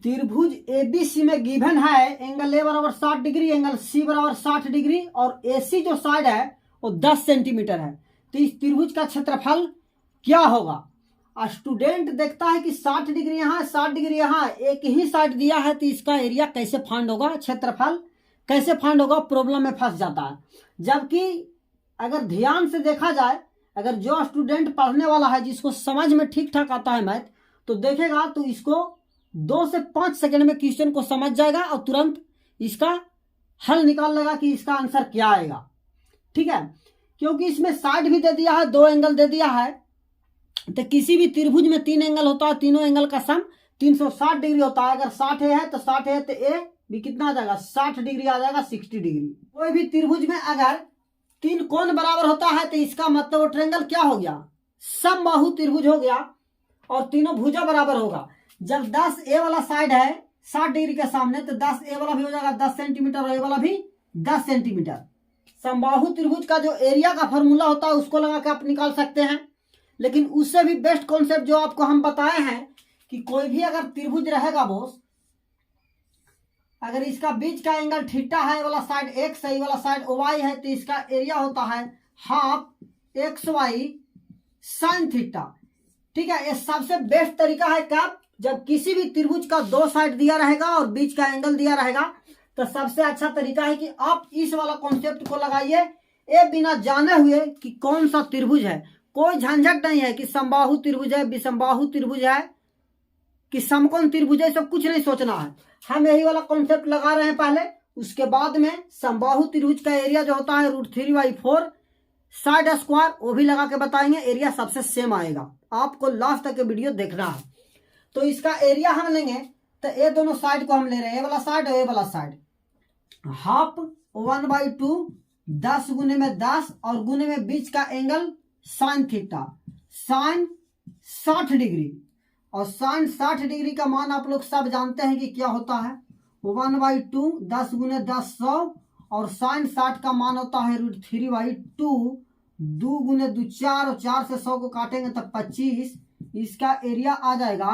त्रिभुज एबीसी में गिवन है एंगल ए बराबर 60 डिग्री, एंगल सी बराबर 60 डिग्री और एसी जो साइड है वो 10 सेंटीमीटर है। तो इस त्रिभुज का क्षेत्रफल क्या होगा? स्टूडेंट देखता है कि 60 डिग्री यहाँ, 60 डिग्री यहाँ, एक ही साइड दिया है, तो इसका एरिया कैसे फाइंड होगा, क्षेत्रफल कैसे फाइंड होगा, प्रॉब्लम में फंस जाता है। जबकि अगर ध्यान से देखा जाए, अगर जो स्टूडेंट पढ़ने वाला है, जिसको समझ में ठीक ठाक आता है मैथ, तो देखेगा तो इसको 2 से 5 सेकंड में क्वेश्चन को समझ जाएगा और तुरंत इसका हल निकाल लेगा कि इसका आंसर क्या आएगा। ठीक है, क्योंकि इसमें साइड भी दे दिया है, 2 एंगल दे दिया है। तो किसी भी त्रिभुज में 3 एंगल होता है, तीनों एंगल का सम 360 डिग्री होता है। अगर 60 है तो 60 है तो ए भी कितना आ जाएगा, 60 डिग्री आ जाएगा, 60 डिग्री। कोई भी त्रिभुज में अगर 3 कोण बराबर होता है तो इसका मतलब वो ट्रायंगल क्या हो गया, समबाहु त्रिभुज हो गया और तीनों भुजा बराबर होगा। जब 10 ए वाला साइड है 60 डिग्री के सामने, तो 10 ए वाला भी हो जाएगा 10 सेंटीमीटर और ए वाला भी 10 सेंटीमीटर। समबाहु त्रिभुज का जो एरिया का फॉर्मूला होता है उसको लगा के आप निकाल सकते हैं। लेकिन उससे भी बेस्ट कॉन्सेप्ट जो आपको हम बताए हैं कि कोई भी अगर त्रिभुज रहेगा बोस, अगर इसका बीच का एंगल थीटा है, वाला साइड एक्स है, वाला साइड वाई है, तो इसका एरिया होता है half x y sine theta. ठीक है, ये सबसे बेस्ट तरीका है कब, जब किसी भी त्रिभुज का 2 साइड दिया रहेगा और बीच का एंगल दिया रहेगा, तो सबसे अच्छा तरीका है कि आप इस वाला कॉन्सेप्ट को लगाइए, ये बिना जाने हुए कि कौन सा त्रिभुज है। कोई झंझट नहीं है कि समबाहु त्रिभुज है, विषमबाहु त्रिभुज है कि समकोण त्रिभुज है, सब कुछ नहीं सोचना है। हम यही वाला कॉन्सेप्ट लगा रहे हैं पहले, उसके बाद में समबाहु त्रिभुज का एरिया जो होता है √3/4 साइड स्क्वायर, वो भी लगा के बताएंगे, एरिया सबसे सेम आएगा। आपको लास्ट तक वीडियो देखना है। तो इसका एरिया हम लेंगे, तो ये दोनों साइड को हम ले रहे हैं, ये वाला साइड और ये वाला साइड, हाफ 1/2 10 गुने में 10 और गुने में बीच का angle sine theta, sine 60 degree. और साइन 60 डिग्री का मान आप लोग सब जानते हैं कि क्या होता है, 1/2 10 गुने 10 100 और साइन 60 का मान होता है √3/2 2 गुने 2 4 और 4 से 100 को काटेंगे तो 25। इसका एरिया आ जाएगा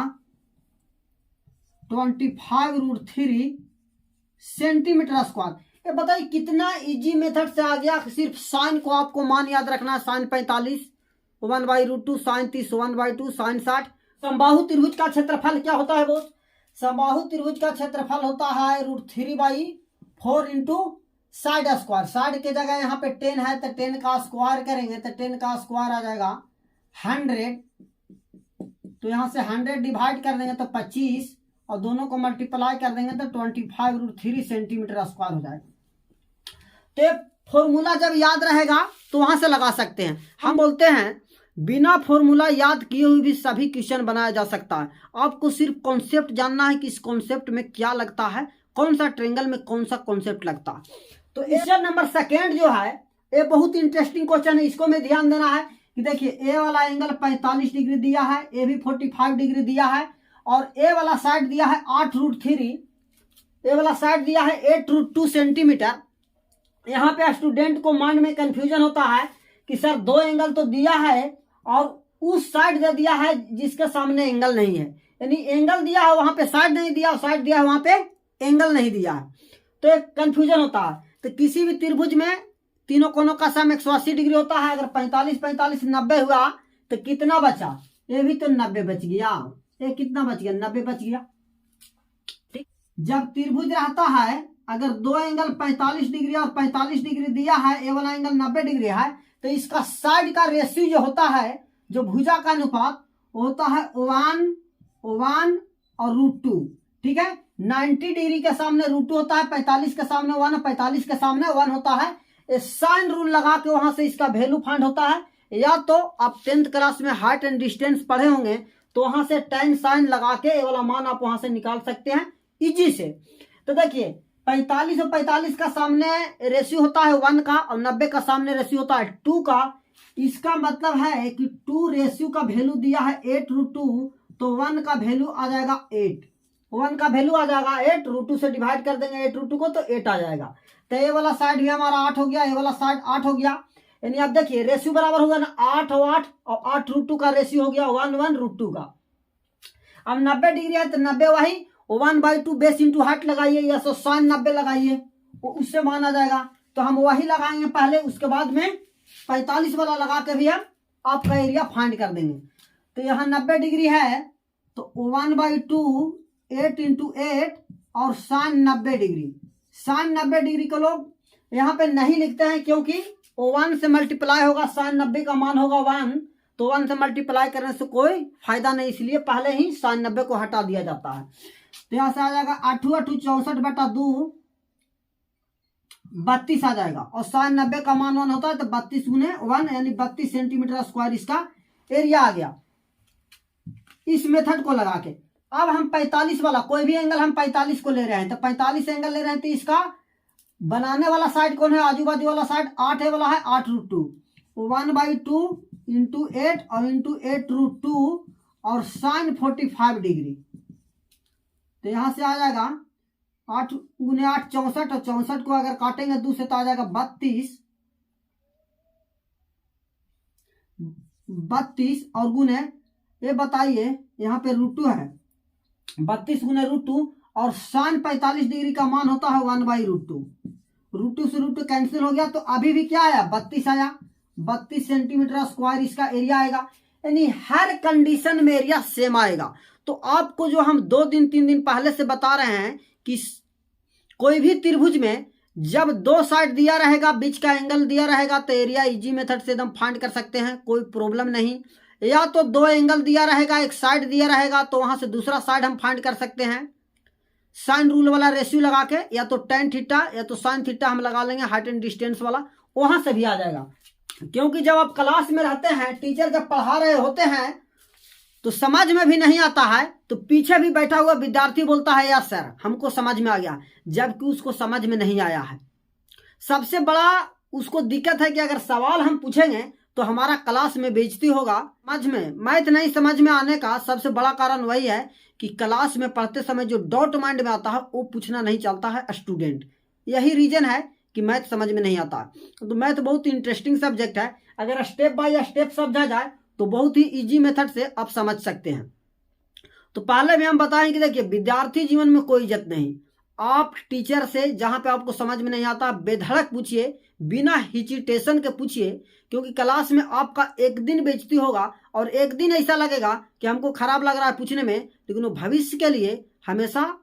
25√3 सेंटीमीटर स्क्वायर। ये बताइए कितना इजी मेथड से आ गया। सिर्फ साइन को आपको मान याद रखना है, साइन 45 1/√2 साइन 30 1/2 साइन 60। समबाहु त्रिभुज का क्षेत्रफल क्या होता है बोस? समबाहु त्रिभुज का क्षेत्रफल होता है √3/4 इंटू साइड स्क्वायर। साइड के जगह यहाँ पे 10 है तो 10 का स्क्वायर करेंगे तो 10 का स्क्वायर आ जाएगा 100। तो यहाँ से 100 डिवाइड कर देंगे तो 25 और दोनों को मल्टीप्लाई कर देंगे तो 25√3 सेंटीमीटर स्क्वायर हो जाएगा। तो फॉर्मूला जब याद रहेगा तो वहां से लगा सकते हैं। हम बोलते हैं बिना फॉर्मूला याद किए हुए भी सभी क्वेश्चन बनाया जा सकता है। आपको सिर्फ कॉन्सेप्ट जानना है कि इस कॉन्सेप्ट में क्या लगता है, कौन सा ट्रायंगल में कौन सा कॉन्सेप्ट लगता है। तो क्वेश्चन नंबर 2 जो है ये बहुत इंटरेस्टिंग क्वेश्चन है, इसको में ध्यान देना है कि देखिए ए वाला एंगल 45 डिग्री दिया है, ए भी 45 डिग्री दिया है और ए वाला साइड दिया है 8√3, ए वाला साइड दिया है 8√2 सेंटीमीटर। यहाँ पे स्टूडेंट को माइंड में कंफ्यूजन होता है कि सर 2 एंगल तो दिया है और उस साइड दे दिया है जिसके सामने एंगल नहीं है, यानी एंगल दिया है वहां पे साइड नहीं दिया, साइड दिया है वहां पे एंगल नहीं दिया है, तो एक कंफ्यूजन होता है। तो किसी भी त्रिभुज में तीनों कोनों का सम 180 डिग्री होता है। अगर 45 45 90 हुआ तो कितना बचा, ये भी तो 90 बच गया, ये कितना बच गया, 90 बच गया। ठीक, जब त्रिभुज रहता है अगर 2 एंगल 45 डिग्री और 45 डिग्री दिया है, ए वाला एंगल 90 डिग्री है, तो इसका साइड का रेशियो जो होता है, जो भुजा का अनुपात होता है 1 और √2। ठीक है, 90 डिग्री के सामने √2 होता है, 45 के सामने 1 और 45 के सामने 1 होता है। साइन रूल लगा के वहां से इसका वैल्यू फाइंड होता है। या तो आप 10th क्लास में हाइट एंड डिस्टेंस पढ़े होंगे तो वहां से tan साइन लगा के ये वाला मान आप वहां से निकाल सकते हैं इजी से। तो देखिए 45 और 45 का सामने रेशियो होता है 1 का और 90 का सामने रेशियो होता है 2 का। इसका मतलब है कि 2 रेशियो का वैल्यू दिया है 8√2, तो 1 का वैल्यू आ जाएगा 8, 1 का वैल्यू आ जाएगा 8, √2 से डिवाइड कर देंगे 8√2 को तो 8 आ जाएगा। तो ये वाला साइड भी हमारा 8 हो गया, ये वाला साइड 8 हो गया। यानी आप देखिए रेशियो बराबर होगा ना 8 और 8 और 8 √2 का रेशियो हो गया 1 1 √2 का। अब 90 डिग्री है तो 90 वही 1/2 बेस इंटू हाइट लगाइए या तो साइन 90 लगाइए, वो उससे मान आ जाएगा। तो हम वही लगाएंगे पहले, उसके बाद में 45 वाला लगा के भी हम आपका एरिया फाइंड कर देंगे। तो यहाँ 90 डिग्री है तो 1/2 8 इंटू 8 और साइन 90 डिग्री। साइन 90 डिग्री को लोग यहाँ पे नहीं लिखते हैं क्योंकि वो 1 से मल्टीप्लाई होगा, साइन 90 का मान होगा 1, तो 1 से मल्टीप्लाई करने से कोई फायदा नहीं, इसलिए पहले ही साइन 90 को हटा दिया जाता है। तो यहाँ से आ जाएगा 8 8 64/2 32 आ जाएगा, और साइन 90 का मान 1 होता है तो 32 गुने 1 यानी 32 सेंटीमीटर स्क्वायर इसका एरिया आ गया इस मेथड को लगा के। अब हम 45 वाला कोई भी एंगल हम 45 को ले रहे हैं, तो 45 एंगल ले रहे हैं तो इसका बनाने वाला साइड कौन है, आजू बाजू वाला साइड 8 है वाला है, 8√2 1/2 इंटू 8 और इंटू 8√2 और साइन 45 डिग्री। तो यहां से आ जाएगा 8 गुने 8 64, और 64 को अगर काटेंगे 2 से तो आ जाएगा 32 और गुने ये बताइए यहाँ पे √2 है, 32 गुने √2 और साइन 45 डिग्री का मान होता है 1/√2। √2 से √2 कैंसिल हो गया, तो अभी भी क्या आया 32 आया, 32 सेंटीमीटर स्क्वायर इसका एरिया आएगा। यानी हर कंडीशन में एरिया सेम आएगा। तो आपको जो हम 2 दिन 3 दिन पहले से बता रहे हैं कि कोई भी त्रिभुज में जब 2 साइड दिया रहेगा, बीच का एंगल दिया रहेगा, तो एरिया इजी मेथड से एकदम फाइंड कर सकते हैं, कोई प्रॉब्लम नहीं। या तो 2 एंगल दिया रहेगा, एक साइड दिया रहेगा, तो वहां से दूसरा साइड हम फाइंड कर सकते हैं साइन रूल वाला रेशियो लगा के, या तो tan थीटा या तो साइन थीटा हम लगा लेंगे, हाइट एंड डिस्टेंस वाला, वहां से भी आ जाएगा। क्योंकि जब आप क्लास में रहते हैं, टीचर जब पढ़ा रहे होते हैं तो समझ में भी नहीं आता है, तो पीछे भी बैठा हुआ विद्यार्थी बोलता है यार सर हमको समझ में आ गया, जबकि उसको समझ में नहीं आया है। सबसे बड़ा उसको दिक्कत है कि अगर सवाल हम पूछेंगे तो हमारा क्लास में बेइज्जती होगा। समझ में मैथ नहीं समझ में आने का सबसे बड़ा कारण वही है कि क्लास में पढ़ते समय जो डाउट माइंड में आता है वो पूछना नहीं चलता है स्टूडेंट। यही रीजन है कि मैथ समझ में नहीं आता। तो मैथ बहुत इंटरेस्टिंग सब्जेक्ट है, अगर स्टेप बाय स्टेप समझा जाए तो बहुत ही इजी मेथड से आप समझ सकते हैं। तो पहले भी हम बताएं कि देखिए विद्यार्थी जीवन में कोई इज्जत नहीं, आप टीचर से जहां पे आपको समझ में नहीं आता बेधड़क पूछिए, बिना हिचिटेशन के पूछिए, क्योंकि क्लास में आपका एक दिन बेइज्जती होगा और एक दिन ऐसा लगेगा कि हमको खराब लग रहा है पूछने में, लेकिन वो भविष्य के लिए हमेशा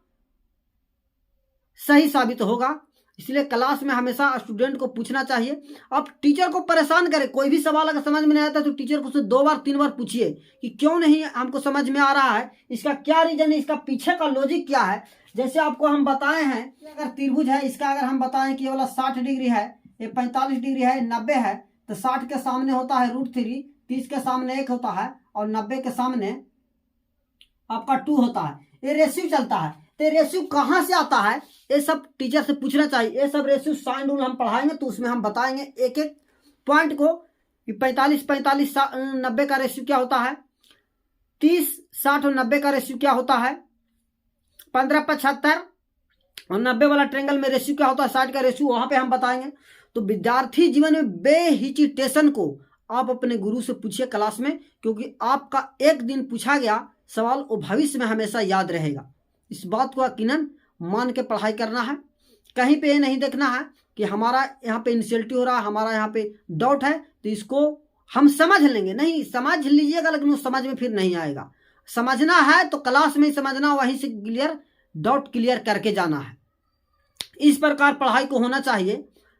सही साबित होगा। इसलिए क्लास में हमेशा स्टूडेंट को पूछना चाहिए। आप टीचर को परेशान करें, कोई भी सवाल अगर समझ में नहीं आता तो टीचर को उससे 2 बार 3 बार पूछिए कि क्यों नहीं हमको समझ में आ रहा है, इसका क्या रीजन है, इसका पीछे का लॉजिक क्या है। जैसे आपको हम बताए हैं अगर त्रिभुज है, इसका अगर हम बताएं कि ये वाला 60 डिग्री है, ये 45 डिग्री है, 90 है, तो 60 के सामने होता है √3, 30 के सामने 1 होता है और 90 के सामने आपका 2 होता है। ये रेशियो चलता है, तो रेशियो कहाँ से आता है ये सब टीचर से पूछना चाहिए। ये सब रेशियो साइन रूल हम पढ़ाएंगे तो उसमें हम बताएंगे एक एक पॉइंट को कि 45 45 90 का रेशियो क्या होता है, 30 60 और 90 का रेशियो क्या होता है, 15 75 और 90 वाला ट्रेंगल में रेशियो क्या होता है, 60 का रेशियो वहां पे हम बताएंगे। तो विद्यार्थी जीवन में बेहिचिटेशन को आप अपने गुरु से पूछिए क्लास में, क्योंकि आपका एक दिन पूछा गया सवाल वो भविष्य में हमेशा याद रहेगा। इस बात को यकीनन मान के पढ़ाई करना है। कहीं पे ये नहीं देखना है कि हमारा यहाँ पे इंसल्टी हो रहा है, हमारा यहाँ पे डाउट है तो इसको हम समझ लेंगे, नहीं समझ लीजिएगा लेकिन वो समझ में फिर नहीं आएगा। समझना है तो क्लास में ही समझना, वहीं से क्लियर डाउट क्लियर करके जाना है। इस प्रकार पढ़ाई को होना चाहिए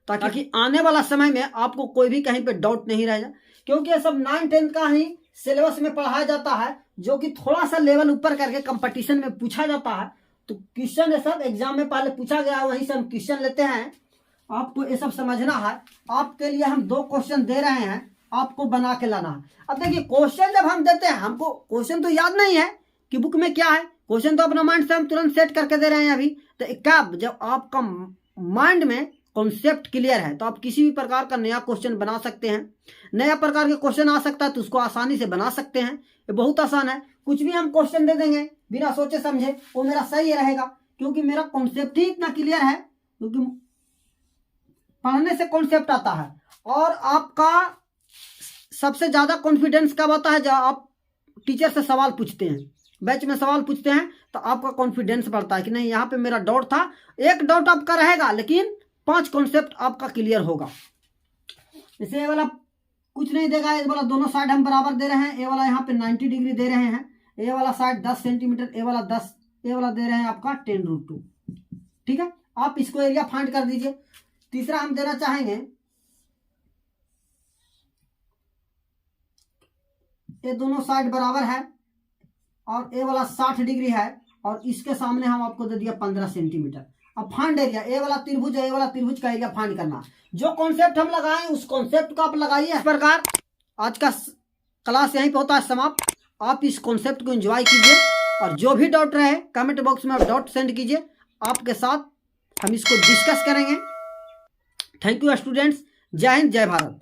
ताकि आने वाला समय में आपको कोई भी कहीं पे डाउट नहीं रह जाए, क्योंकि ये सब 9 10 का ही सिलेबस में पढ़ाया जाता है, जो कि थोड़ा सा लेवल ऊपर करके कंपटीशन में पूछा जाता है। तो क्वेश्चन ये सब एग्जाम में पहले पूछा गया है, वहीं से हम क्वेश्चन लेते हैं। आपको ये सब समझना है। आपके लिए हम 2 क्वेश्चन दे रहे हैं, आपको बना के लाना है। अब देखिए क्वेश्चन जब हम देते हैं, हमको क्वेश्चन तो याद नहीं है कि बुक में क्या है, क्वेश्चन तो अपना माइंड से हम तुरंत सेट करके दे रहे हैं अभी। तो कब जब आपका माइंड में कॉन्सेप्ट क्लियर है तो आप किसी भी प्रकार का नया क्वेश्चन बना सकते हैं। नया प्रकार के क्वेश्चन आ सकता है तो उसको आसानी से बना सकते हैं। ये बहुत आसान है, कुछ भी हम क्वेश्चन दे देंगे बिना सोचे समझे वो मेरा सही रहेगा, क्योंकि मेरा कॉन्सेप्ट ही इतना क्लियर है। क्योंकि पढ़ने से कॉन्सेप्ट आता है, और आपका सबसे ज्यादा कॉन्फिडेंस कब आता है जब आप टीचर से सवाल पूछते हैं। बैच में सवाल पूछते हैं तो आपका कॉन्फिडेंस बढ़ता है कि नहीं यहाँ पे मेरा डाउट था, एक डाउट आपका रहेगा लेकिन 5 कॉन्सेप्ट आपका क्लियर होगा। जैसे ये वाला कुछ नहीं देगा, ये वाला दोनों साइड हम बराबर दे रहे हैं, ये वाला यहाँ पे 90 डिग्री दे रहे हैं, ये वाला साइड 10 सेंटीमीटर, ये वाला 10, ये वाला दे रहे हैं आपका 10√2। ठीक है, आप इसको एरिया फाइंड कर दीजिए। तीसरा हम देना चाहेंगे, ये दोनों साइड बराबर है और ये वाला 60 डिग्री है और इसके सामने हम आपको दे दिया 15 सेंटीमीटर। अब फाइंड एरिया, ये वाला त्रिभुज है, ये वाला त्रिभुज का एरिया फाइंड करना। जो कॉन्सेप्ट हम लगाएं उस कॉन्सेप्ट को आप लगाइए। इस प्रकार आज का क्लास यहीं पे होता है समाप्त। आप इस कॉन्सेप्ट को एंजॉय कीजिए और जो भी डाउट रहे कमेंट बॉक्स में आप डाउट सेंड कीजिए, आपके साथ हम इसको डिस्कस करेंगे। थैंक यू स्टूडेंट्स, जय हिंद जय भारत।